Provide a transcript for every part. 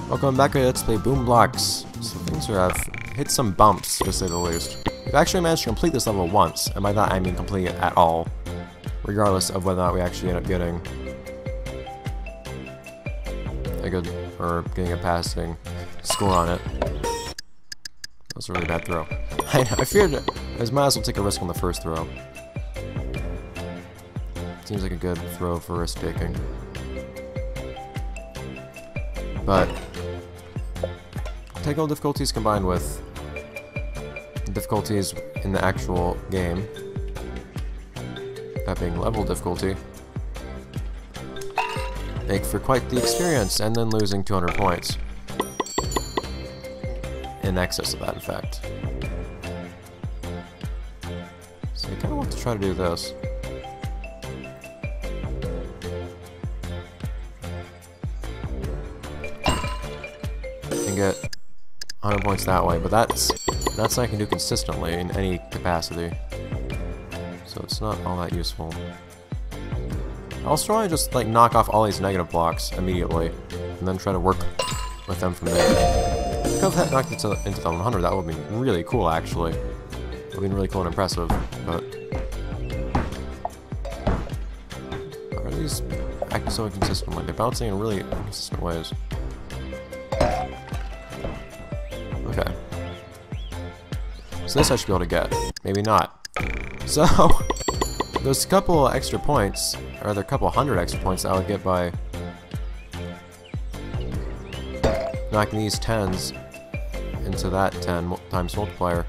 Welcome back to Let's Play Blox. So things have hit some bumps, to say the least. We've actually managed to complete this level once, and by that I mean complete it at all, regardless of whether or not we actually end up getting a good, or getting a passing score on it. That was a really bad throw. I feared I might as well take a risk on the first throw. Seems like a good throw for risk taking. But technical difficulties combined with difficulties in the actual game, that being level difficulty, make for quite the experience, and then losing 200 points. In excess of that, in fact. So I kind of want to try to do this. And get 100 points that way, but that's something I can do consistently in any capacity. So it's not all that useful. I'll try to just like knock off all these negative blocks immediately, and then try to work with them from there. If I could knock it into the 100, that would be really cool, actually. It would be really cool and impressive, but are these acting so inconsistently? They're bouncing in really inconsistent ways. Okay. So this I should be able to get. Maybe not. So, those couple extra points, or the couple hundred extra points that I would get by knocking these 10s into that 10 times multiplier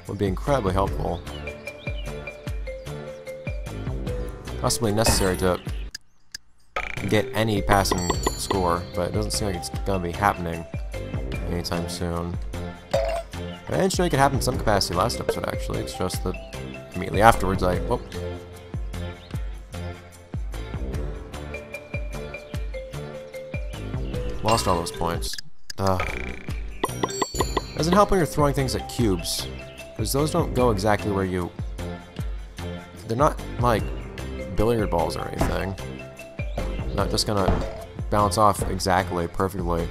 would be incredibly helpful. Possibly necessary to get any passing score, but it doesn't seem like it's going to be happening anytime soon. I didn't know it could happen in some capacity last episode, actually. It's just that immediately afterwards whoop. Lost all those points. Doesn't help when you're throwing things at cubes, because those don't go exactly where you... They're not like billiard balls or anything. They're not just gonna bounce off exactly, perfectly,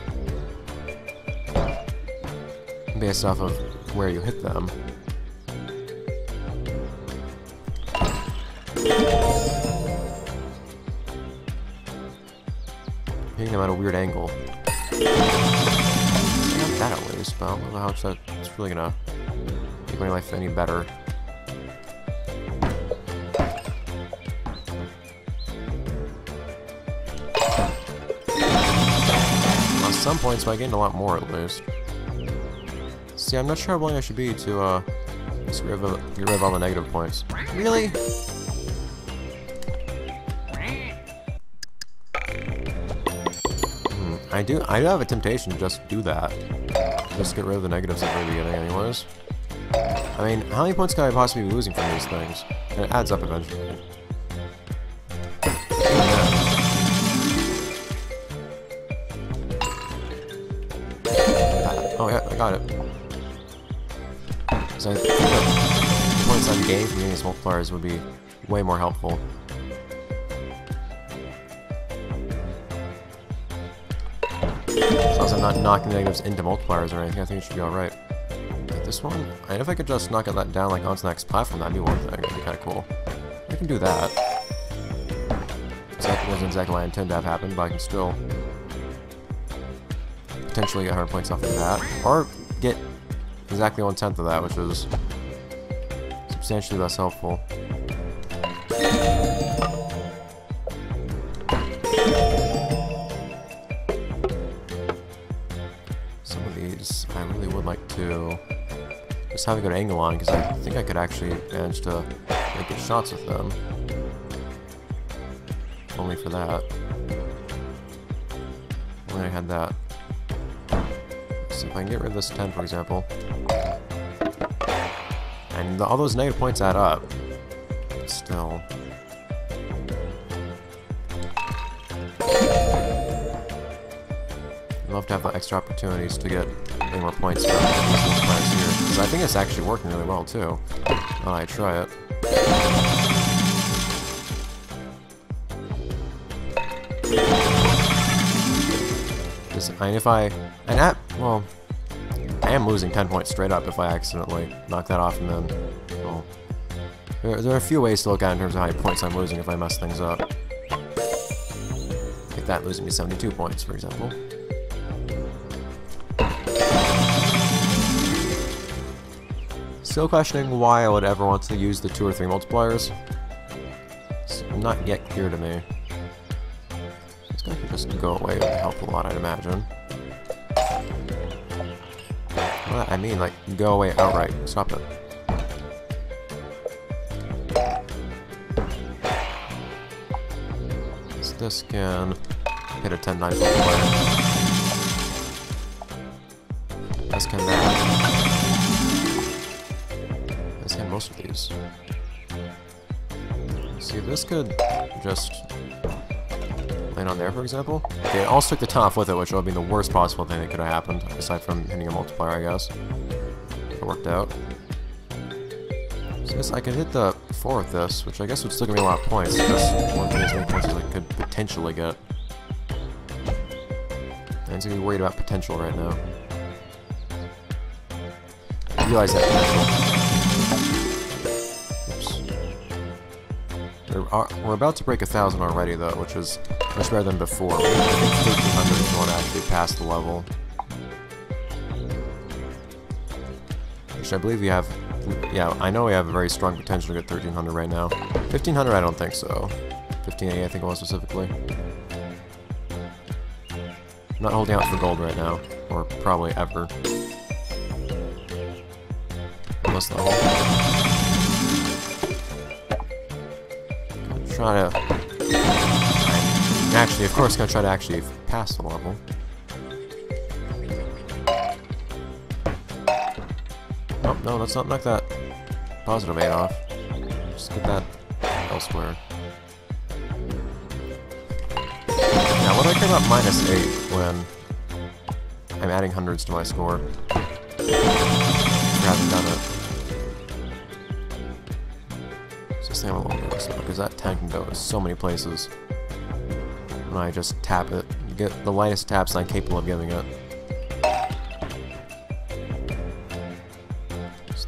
based off of where you hit them. Hitting them at a weird angle. Not that at least, but I don't know how much that's really gonna make my life any better. On some points, but I gained a lot more at least. See, I'm not sure how willing I should be to get rid of all the negative points. Really? I do have a temptation to just do that. Just get rid of the negatives at the very beginning anyways. I mean, how many points could I possibly be losing from these things? And it adds up eventually. Oh yeah, I got it. So I think the points I'm gaining from getting these multipliers would be way more helpful. As long as I'm not knocking negatives into multipliers or anything, I think it should be alright. Like this one, and if I could just knock that down like onto the next platform, that'd be one thing. That'd be kind of cool. I can do that. That wasn't exactly what I intended to have happen, but I can still potentially get 100 points off of that, or get exactly 1/10 of that, which is substantially less helpful. Some of these I really would like to just have a good angle on, because I think I could actually manage to make good shots with them. Only for that. Only I had that. So if I can get rid of this 10, for example, and all those negative points add up, but still. I'd love to have the extra opportunities to get any more points from these multipliers here, because I think it's actually working really well too. Now I try it. Because well, I am losing 10 points straight up if I accidentally knock that off, and then, well, there are a few ways to look at it in terms of how many points I'm losing if I mess things up. Like that losing me 72 points, for example. Still questioning why I would ever want to use the 2 or 3 multipliers. It's not yet clear to me. This guy could just go away, it would help a lot, I'd imagine. Well, I mean, like, go away outright. Stop it. This can hit a 10-9 multiplier. This can that. This can most of these. See, this could just land on there, for example. Okay, it also took the top with it, which would have been the worst possible thing that could have happened, aside from hitting a multiplier, I guess. It worked out. So I guess I could hit the 4 with this, which I guess would still give me a lot of points. That's one thing as many points as I could potentially get. I'm just gonna be worried about potential right now. I realize that potential. Oops. We're about to break 1,000 already, though, which is much better than before. I think 1,500 if you want to actually pass the level. Which I believe we have. Yeah, I know we have a very strong potential to get 1,300 right now. 1,500, I don't think so. 1,580, I think it was specifically. I'm not holding out for gold right now, or probably ever. Unless level. Try to. Actually, of course, gonna try to actually pass the level. Oh, no, let's not knock that positive 8 off. Just get that elsewhere. Now, what do I care about -8 when I'm adding hundreds to my score? I haven't done it. So this thing I'm a little nervous about, because that 10 can go to so many places. When I just tap it, get the lightest taps I'm capable of giving it.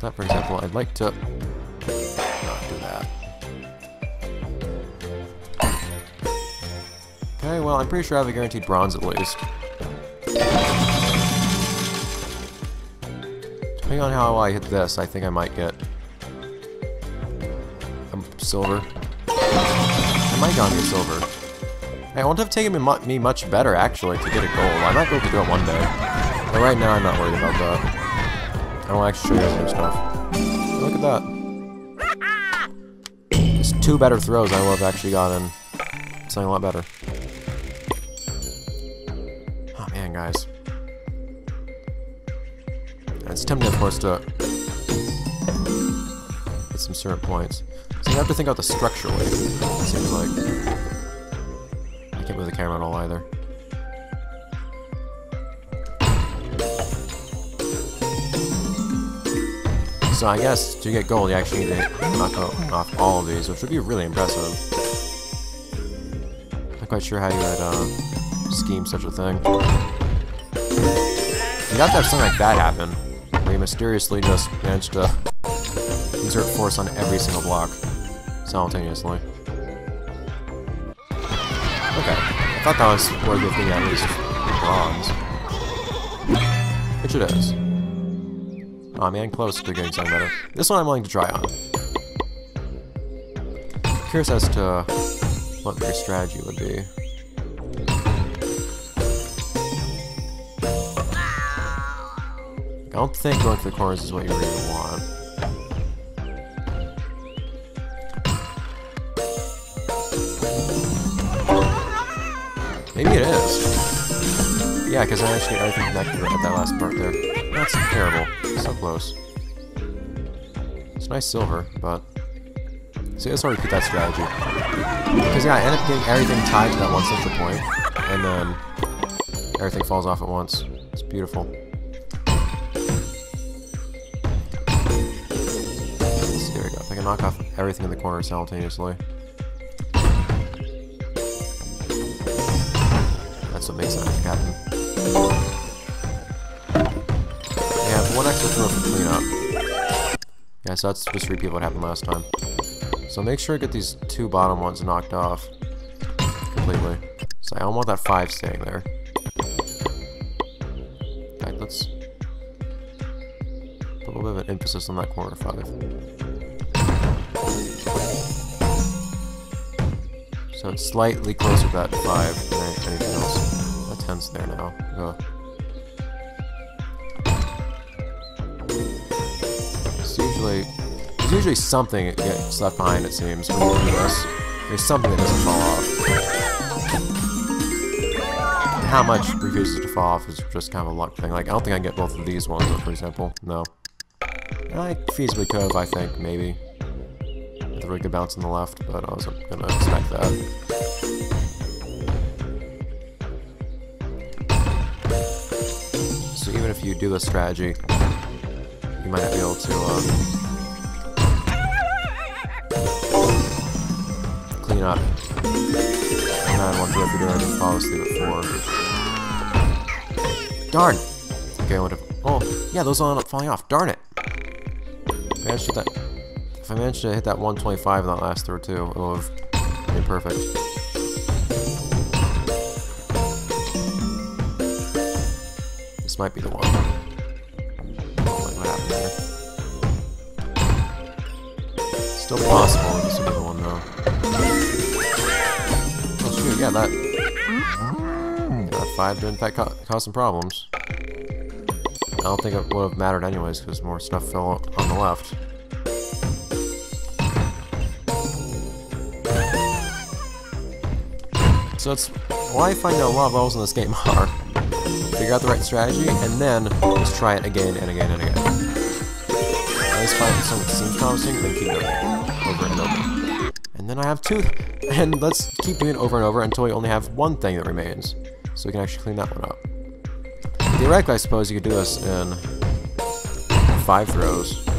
That, for example, I'd like to not do that. Okay, well, I'm pretty sure I have a guaranteed bronze at least. Depending on how I hit this, I think I might get a silver. I might go and get silver. Hey, it won't have taken me much better, actually, to get a gold. I might be able to do it one day. But right now, I'm not worried about that. I will actually show you some stuff. Look at that. Just 2 better throws, I will have actually gotten something a lot better. Oh man, guys. It's tempting, of course, to get some certain points. So you have to think about the structurally, it seems like. I can't move the camera at all either. So I guess to get gold, you actually need to knock off all of these, which would be really impressive. Not quite sure how you would scheme such a thing. You have to have something like that happen, where you mysteriously just manage to exert force on every single block simultaneously. Okay, I thought that was worthy of getting at least bronze, which it is. Oh man, close to getting something better. This one I'm willing to try on. Curious as to what their strategy would be. I don't think going for the corners is what you really want. Maybe it is. Yeah, because I actually got everything connected at that last part there. That's terrible. So close. It's nice silver, but... See, let's already repeat that strategy. Because yeah, I end up getting everything tied to that one central point, and then everything falls off at once. It's beautiful. So there we go. If I can knock off everything in the corner simultaneously. That's what makes that happen. Yeah, one extra throw for cleanup. Yeah, so that's just repeat what happened last time. So make sure to get these two bottom ones knocked off completely. So I don't want that 5 staying there. Okay, let's put a little bit of an emphasis on that corner 5. So it's slightly closer to that 5 than anything else. That 10's there now. Ugh. There's usually something that gets left behind, it seems, when you do this. There's something that doesn't fall off. And how much refuses to fall off is just kind of a luck thing. Like, I don't think I can get both of these ones, for example. No. I feasibly could have, I think, maybe. With a really good bounce on the left, but I wasn't gonna expect that. So even if you do this strategy, you might not be able to clean up. And then once you have to do it, fall asleep at 4. Darn! Okay, what if... Oh, yeah, those all end up falling off. Darn it! If I managed to hit that 125 in that last throw too, it would have been perfect. This might be the one. What happened there? Still possible. This will be the one though. Oh shoot! Yeah, that 5 did in fact cause some problems. I don't think it would have mattered anyways because more stuff fell on the left. So it's why I find that a lot of levels in this game are figure out the right strategy and then just try it again and again and again. I always find something that seems promising and then keep doing it over and over. And then I have 2, and let's keep doing it over and over until we only have 1 thing that remains, so we can actually clean that one up. Theoretically, I suppose you could do this in 5 throws. I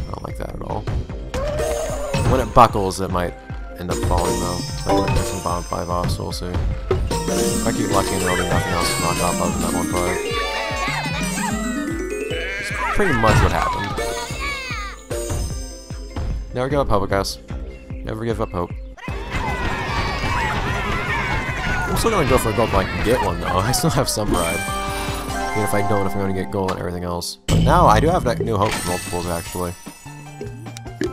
don't like that at all. When it buckles, it might end up falling though. Like there's some bottom 5 off, so we'll see. If I keep lucky and there'll be nothing else to knock off other than that 1 5. It's pretty much what happened. Never give up hope, I guess. Never give up hope. I'm still gonna go for a gold if I can get one though. I still have some pride. Even if I don't, if I'm gonna get gold and everything else. But now I do have that new hope multiples actually.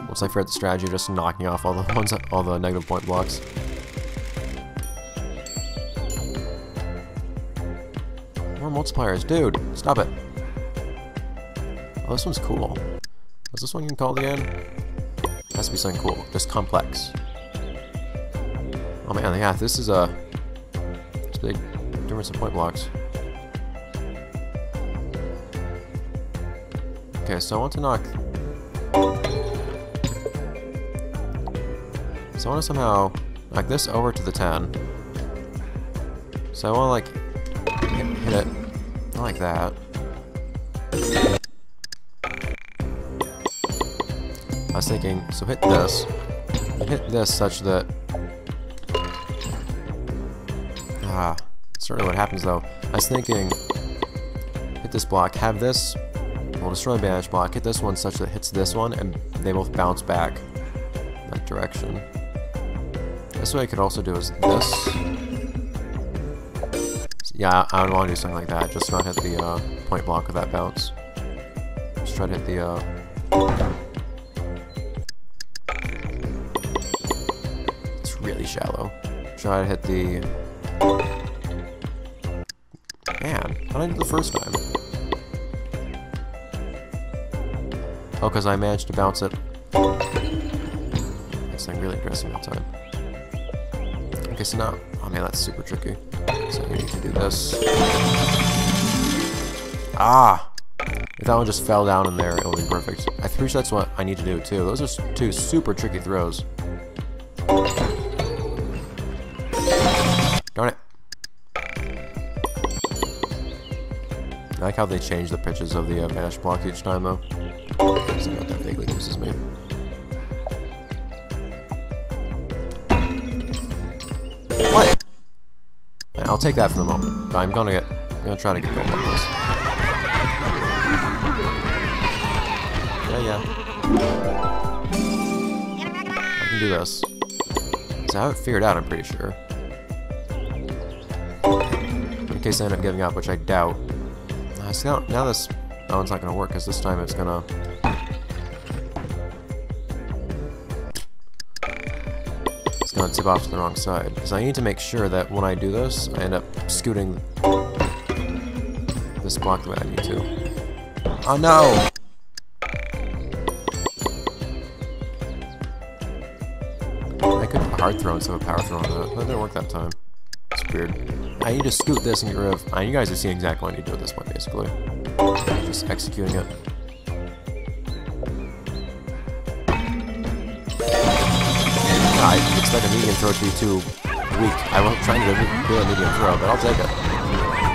Once I figure out the strategy of just knocking off all the negative point blocks. More multipliers, dude! Stop it! Oh, this one's cool. Is this one you can call again? Has to be something cool. Just complex. Oh man, yeah, this is a big difference in point blocks. Okay, so I want to knock. So I want to somehow knock this over to the 10. So I want to like hit it not like that. I was thinking, so hit this, and hit this such that that's really what happens though. I was thinking, hit this block, have this, we'll destroy the bandage block, hit this one such that it hits this one, and they both bounce back in that direction. This way I could also do is this. Yeah, I would want to do something like that, just not hit the point block with that bounce. Just try to hit the it's really shallow. Try to hit the... Man, how did I do the first time? Oh, because I managed to bounce it. That's something really interesting that time. Okay, so now... Oh man, that's super tricky. So you need to do this. Ah! If that one just fell down in there, it would be perfect. I'm pretty sure that's what I need to do too. Those are 2 super tricky throws. Darn it. I like how they change the pitches of the vanish block each time though. So that vaguely confuses me. What? Man, I'll take that for the moment. But I'm gonna try to get gold on this. Yeah. I can do this. So I have it figured out, I'm pretty sure. In case I end up giving up, which I doubt. So now this one's not gonna work, because this time it's gonna... It's gonna tip off to the wrong side. So I need to make sure that when I do this, I end up scooting this block the way I need to. Oh no! I could hard throw instead of power throw on that, but it didn't work that time. It's weird. I need to scoot this and get rid of... you guys are seeing exactly what I need to do at this point, basically. Just executing it. I expect a medium throw to be too weak. I wasn't trying to do a medium throw, but I'll take it.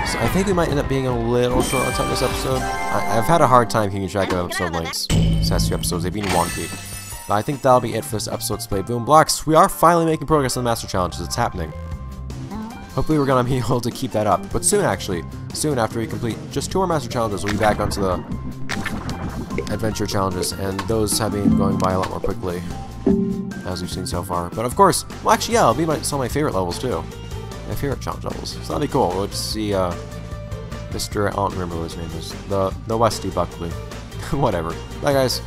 So I think we might end up being a little short on time this episode. I've had a hard time keeping track of episode lengths. These past few episodes, they've been wonky. But I think that'll be it for this episode's Play Boom Blox. We are finally making progress on the Master Challenges. It's happening. Hopefully we're going to be able to keep that up. But soon, actually. Soon after we complete just 2 more Master Challenges, we'll be back onto the Adventure Challenges. And those have been going by a lot more quickly, as we've seen so far. But of course, well actually, yeah, it'll be some of my favorite levels too. My favorite challenge levels. So that'll be cool. We'll just see Mr. I don't remember what his name is. The Westy Buckley. Whatever. Bye guys.